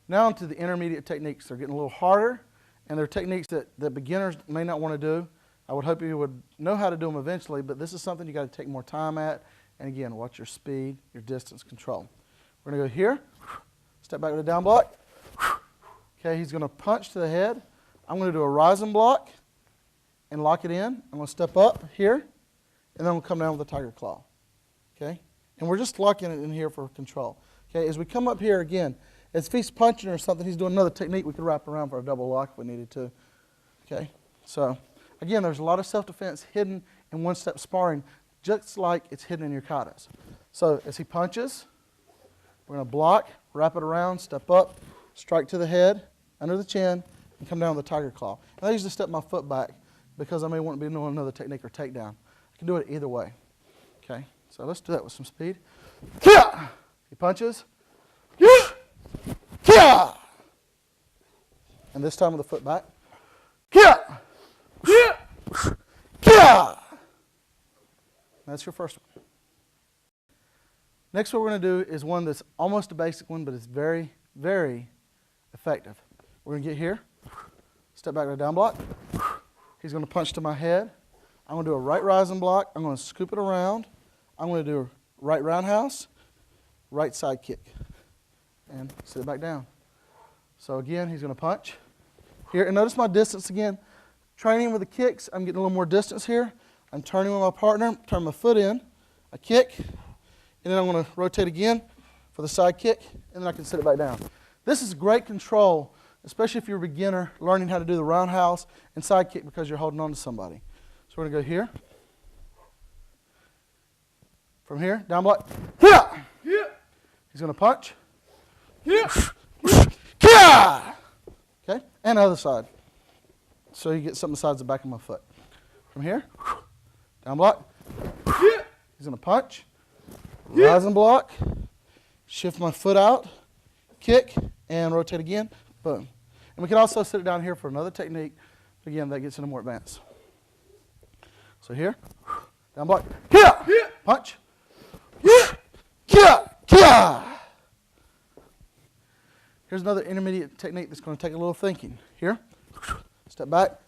Now onto the intermediate techniques. They're getting a little harder, and they're techniques that beginners may not want to do. I would hope you would know how to do them eventually, but this is something you got to take more time at. And again, watch your speed, your distance control. We're going to go here, step back with a down block. Okay, he's going to punch to the head. I'm going to do a rising block and lock it in. I'm going to step up here, and then we'll come down with a tiger claw. Okay, and we're just locking it in here for control. Okay, as we come up here again, as if he's punching or something, he's doing another technique. We could wrap around for a double lock if we needed to. Okay, so again, there's a lot of self-defense hidden in one-step sparring, just like it's hidden in your katas. So as he punches, we're going to block, wrap it around, step up, strike to the head, under the chin, and come down with a tiger claw. And I usually step my foot back because I may want to be doing another technique or takedown. I can do it either way. Okay, so let's do that with some speed. He punches. And this time with the foot back. That's your first one. Next, what we're going to do is one that's almost a basic one, but it's very, very effective. We're going to get here, step back to a down block. He's going to punch to my head. I'm going to do a right rising block. I'm going to scoop it around. I'm going to do a right roundhouse, right side kick, and sit it back down. So again, he's going to punch here. And notice my distance again. Training with the kicks, I'm getting a little more distance here. I'm turning with my partner, turn my foot in, I kick, and then I'm going to rotate again for the side kick, and then I can sit it back down. This is great control, especially if you're a beginner learning how to do the roundhouse and side kick because you're holding on to somebody. So we're going to go here. From here, down block. He's going to punch. Okay, and the other side. So you get something besides the back of my foot. From here, down block. He's going to punch. Rising block. Shift my foot out. Kick, and rotate again. Boom. And we can also sit it down here for another technique. Again, that gets into more advanced. So here, down block. Punch. Here's another intermediate technique that's going to take a little thinking. Here, step back.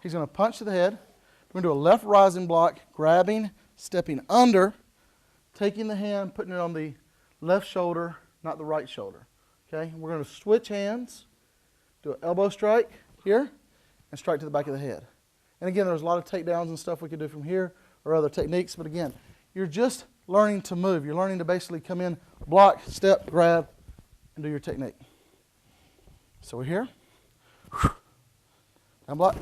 He's going to punch to the head. We're going to do a left rising block, grabbing, stepping under, taking the hand, putting it on the left shoulder, not the right shoulder. Okay, we're going to switch hands, do an elbow strike here, and strike to the back of the head. And again, there's a lot of takedowns and stuff we could do from here or other techniques, but again, you're just learning to move. You're learning to basically come in, block, step, grab, and do your technique. So we're here. Down block.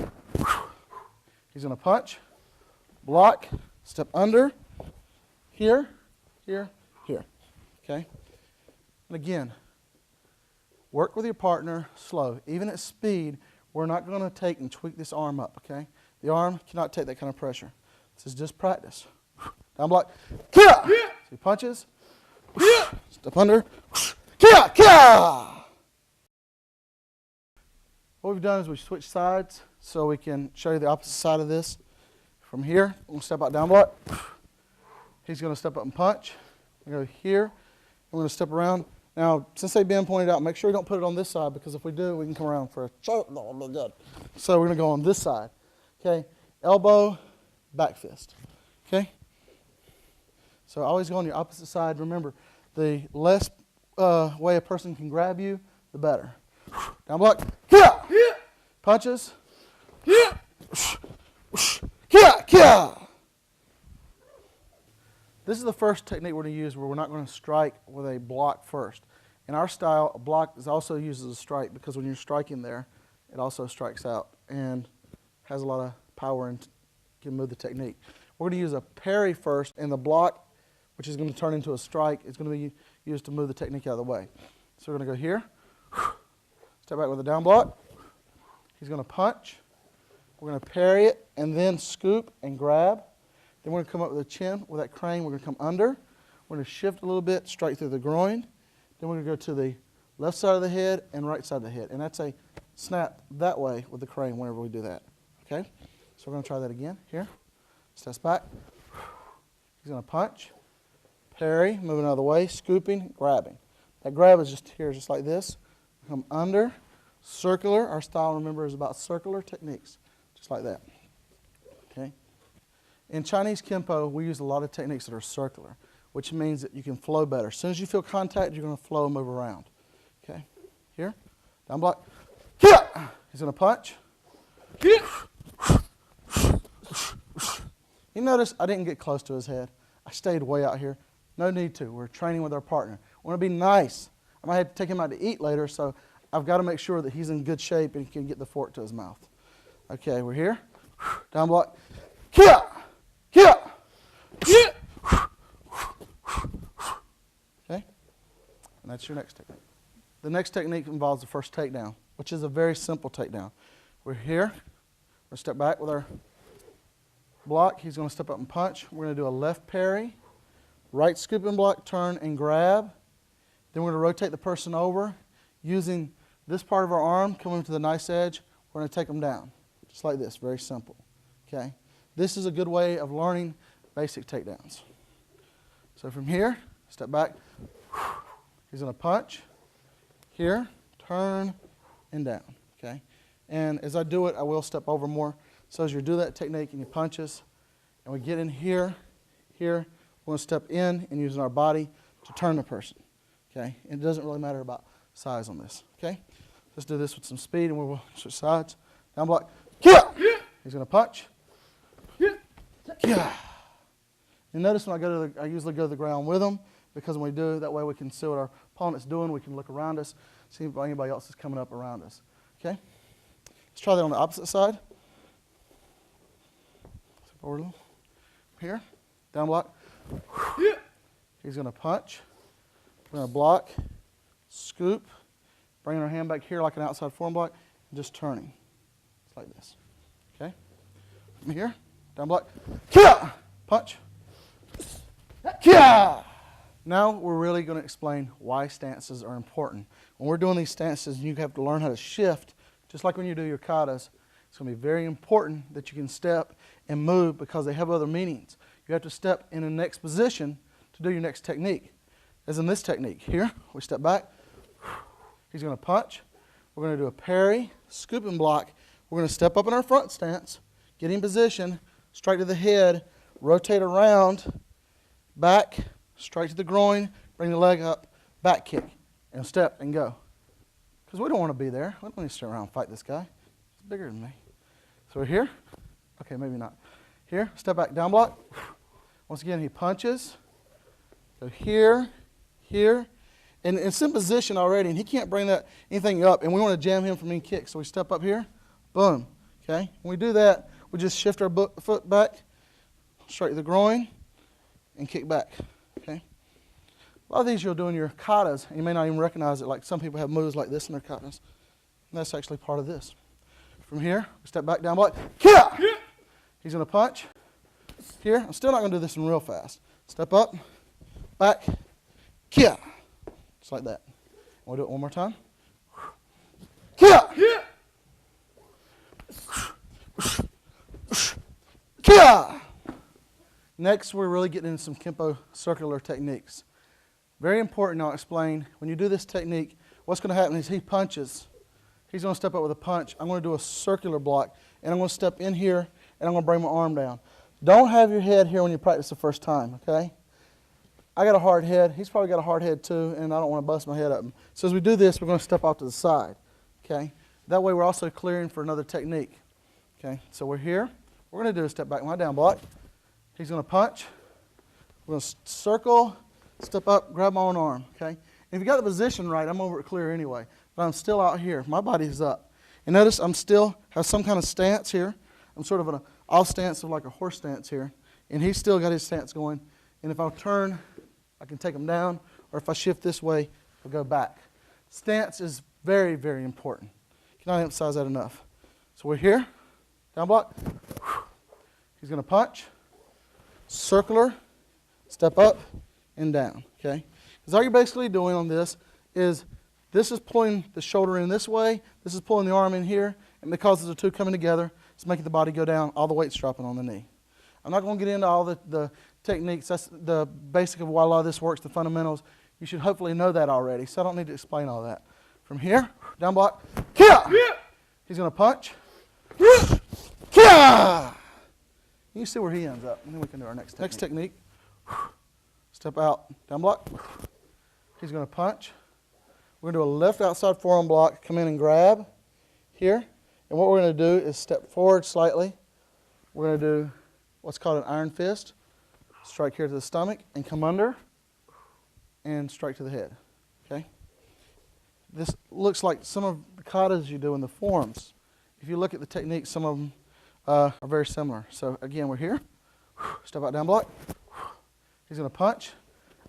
He's going to punch, block, step under, here, here, here. Okay? And again, work with your partner slow. Even at speed, we're not going to take and tweak this arm up, okay? The arm cannot take that kind of pressure. This is just practice. Down block. So he punches. Step under. What we've done is we've switched sides so we can show you the opposite side of this. From here, I'm going to step out down block. He's going to step up and punch. We go here. I'm going to step around. Now, since they've been pointed out, make sure you don't put it on this side because if we do, we can come around for a choke. No, it'll be good. So we're going to go on this side. Okay, elbow, back fist. Okay? So always go on your opposite side. Remember, the less way a person can grab you, the better. Down block. Punches. This is the first technique we're going to use where we're not going to strike with a block first. In our style, a block is also used as a strike because when you're striking there, it also strikes out and has a lot of power and can move the technique. We're going to use a parry first, and the block, which is going to turn into a strike, is going to be used to move the technique out of the way. So we're going to go here, step back with a down block. He's going to punch. We're going to parry it and then scoop and grab. Then we're going to come up with a chin with that crane. We're going to come under. We're going to shift a little bit straight through the groin. Then we're going to go to the left side of the head and right side of the head. And that's a snap that way with the crane whenever we do that. Okay? So we're going to try that again. Here. Steps back. He's going to punch. Parry, moving out of the way, scooping, grabbing. That grab is just here, just like this. come under, circular. Our style, remember, is about circular techniques, just like that. Okay. In Chinese Kempo, we use a lot of techniques that are circular, which means that you can flow better. As soon as you feel contact, you're going to flow and move around. Okay. Here, down block. He's going to punch. You notice I didn't get close to his head. I stayed way out here. No need to. We're training with our partner. I want to be nice. I might have to take him out to eat later, so I've got to make sure that he's in good shape and he can get the fork to his mouth. Okay, we're here. Down block. Kia! Kia! Okay? And that's your next technique. The next technique involves the first takedown, which is a very simple takedown. We're here. We're going to step back with our block. He's going to step up and punch. We're going to do a left parry, right scoop and block, turn and grab. Then we're going to rotate the person over using this part of our arm, coming to the nice edge. We're going to take them down, just like this, very simple. Okay? This is a good way of learning basic takedowns. So from here, step back. He's going to punch. Here, turn, and down. Okay? And as I do it, I will step over more. So as you do that technique and he punches, and we get in here, we're going to step in and using our body to turn the person. Okay? And it doesn't really matter about size on this. Okay? Let's do this with some speed and we'll switch sides. Down block. Kia! He's going to punch. Kia! And notice when I usually go to the ground with him, because when we do, that way we can see what our opponent's doing. We can look around us, see if anybody else is coming up around us. Okay? Let's try that on the opposite side. Step over a little. Here. Down block. He's going to punch. We're going to block, scoop, bringing our hand back here like an outside forearm block, and just turning. It's like this. Okay? From here. Down block. Kia! Punch. Kia! Now we're really going to explain why stances are important. When we're doing these stances, you have to learn how to shift, just like when you do your katas. It's going to be very important that you can step and move because they have other meanings. You have to step in the next position to do your next technique. As in this technique. Here, we step back. He's going to punch. We're going to do a parry, scoop and block. We're going to step up in our front stance, get in position, straight to the head, rotate around, back, straight to the groin, bring the leg up, back kick, and step and go. Because we don't want to be there. We don't need to sit around and fight this guy. He's bigger than me. So we're here. Okay, maybe not. Here, step back, down block. Once again, he punches. So here, here. And it's in position already, and he can't bring anything up, and we want to jam him from any kick. So we step up here, boom. Okay? When we do that, we just shift our foot back, straight to the groin, and kick back. Okay? A lot of these you'll do in your katas, and you may not even recognize it. Like some people have moves like this in their katas. And that's actually part of this. From here, we step back, down block. Kia! He's going to punch. Here, I'm still not going to do this one real fast. Step up, back, kia! Just like that. We'll do it one more time. Kia! Kia! Next, we're really getting into some Kempo circular techniques. Very important, I'll explain. When you do this technique, what's going to happen is he punches. He's going to step up with a punch. I'm going to do a circular block, and I'm going to step in here, and I'm going to bring my arm down. Don't have your head here when you practice the first time, okay? I got a hard head. He's probably got a hard head too, and I don't want to bust my head up. So as we do this, we're going to step off to the side, okay? That way we're also clearing for another technique, okay? So we're here. We're going to do a step back, my down block. He's going to punch. We're going to circle, step up, grab my own arm, okay? And if you got the position right, I'm over it clear anyway, but I'm still out here. My body's up. And notice I'm still have some kind of stance here. I'm sort of in an off stance of like a horse stance here, and he's still got his stance going. And if I turn, I can take him down, or if I shift this way, I'll go back. Stance is very, very important. Cannot emphasize that enough. So we're here, down block. He's going to punch, circular, step up, and down, okay? Because all you're basically doing on this is pulling the shoulder in this way, this is pulling the arm in here, and because of the two coming together, it's making the body go down, all the weight's dropping on the knee. I'm not going to get into all the techniques. That's the basic of why a lot of this works, the fundamentals. You should hopefully know that already, so I don't need to explain all that. From here, down block, kia! He's going to punch. Kia! You see where he ends up, and then we can do our next technique. Next technique, step out, down block. He's going to punch. We're going to do a left outside forearm block, come in and grab here. And what we're going to do is step forward slightly. We're going to do what's called an iron fist. Strike here to the stomach and come under and strike to the head. Okay? This looks like some of the katas you do in the forms. If you look at the techniques, some of them are very similar. So again, we're here. Step out, down block. He's going to punch.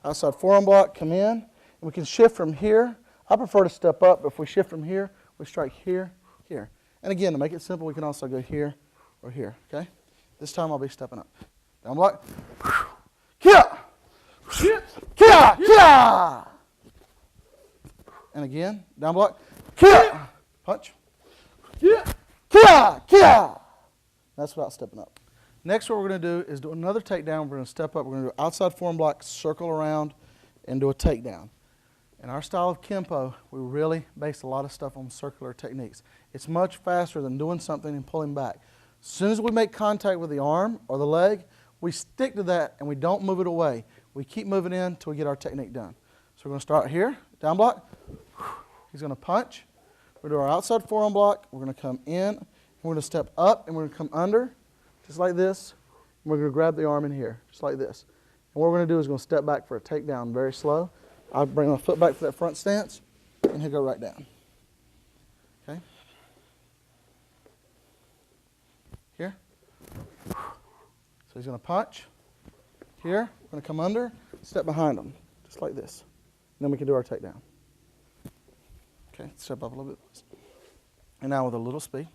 Outside forearm block, come in. And we can shift from here. I prefer to step up, but if we shift from here, we strike here, here. And again, to make it simple, we can also go here or here. Okay? This time I'll be stepping up. Down block. Kia! Kia! Kia! And again, down block. Kia! Punch. Kia! Kia! That's without stepping up. Next, what we're going to do is do another takedown. We're going to step up. We're going to do outside forearm block, circle around, and do a takedown. In our style of Kempo, we really base a lot of stuff on circular techniques. It's much faster than doing something and pulling back. As soon as we make contact with the arm or the leg, we stick to that and we don't move it away. We keep moving in until we get our technique done. So we're going to start here, down block. He's going to punch. We're going to do our outside forearm block. We're going to come in, and we're going to step up, and we're going to come under, just like this. And we're going to grab the arm in here, just like this. And what we're going to do is we're going to step back for a takedown very slow. I'll bring my foot back to that front stance, and he'll go right down. Okay? Here. So he's going to punch. Here, we're going to come under, step behind him, just like this. And then we can do our takedown. Okay, step up a little bit. And now with a little speed.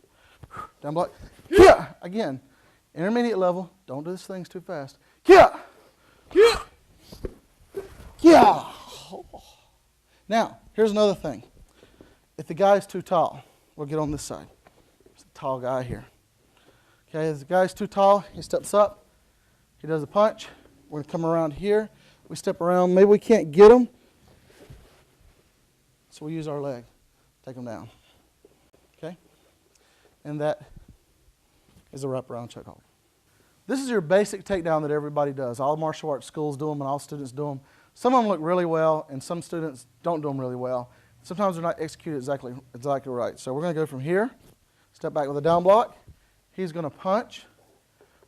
Down block. Kia! Again, intermediate level. Don't do these things too fast. Kia! Kia! Kia! Now, here's another thing. If the guy's too tall, we'll get on this side. There's a tall guy here. Okay, if the guy's too tall, he steps up. He does a punch. We're going to come around here. We step around. Maybe we can't get him. So we use our leg. Take him down. Okay? And that is a wraparound chokehold. This is your basic takedown that everybody does. All martial arts schools do them and all students do them. Some of them look really well, and some students don't do them really well. Sometimes they're not executed exactly right. So we're going to go from here, step back with a down block. He's going to punch.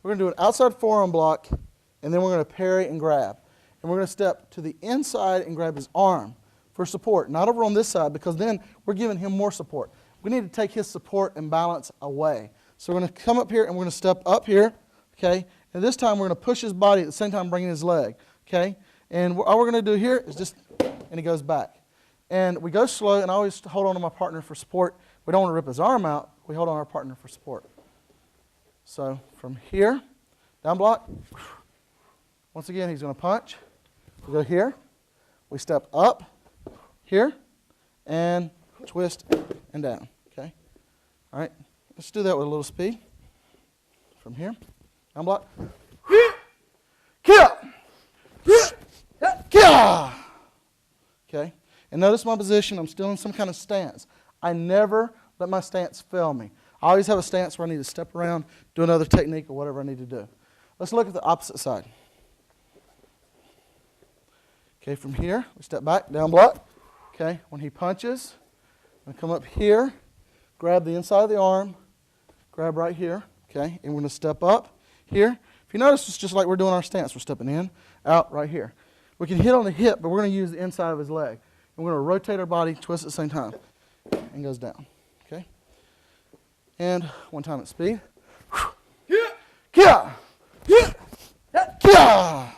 We're going to do an outside forearm block, and then we're going to parry and grab. And we're going to step to the inside and grab his arm for support, not over on this side, because then we're giving him more support. We need to take his support and balance away. So we're going to come up here, and we're going to step up here, okay? And this time we're going to push his body at the same time bringing his leg, okay? And all we're going to do here is just, and he goes back. And we go slow, and I always hold on to my partner for support. We don't want to rip his arm out. We hold on to our partner for support. So from here, down block. Once again, he's going to punch. We go here. We step up here, and twist and down, okay? All right, let's do that with a little speed. From here, down block. Kia! Kia! Okay, and notice my position. I'm still in some kind of stance. I never let my stance fail me. I always have a stance where I need to step around, do another technique, or whatever I need to do. Let's look at the opposite side. Okay, from here, we step back, down block. Okay, when he punches, I'm going to come up here, grab the inside of the arm, grab right here, okay, and we're going to step up here. If you notice, it's just like we're doing our stance. We're stepping in, out, right here. We can hit on the hip, but we're going to use the inside of his leg. And we're going to rotate our body, twist at the same time, and goes down, okay? And one time at speed. Kia! Kia! Kia!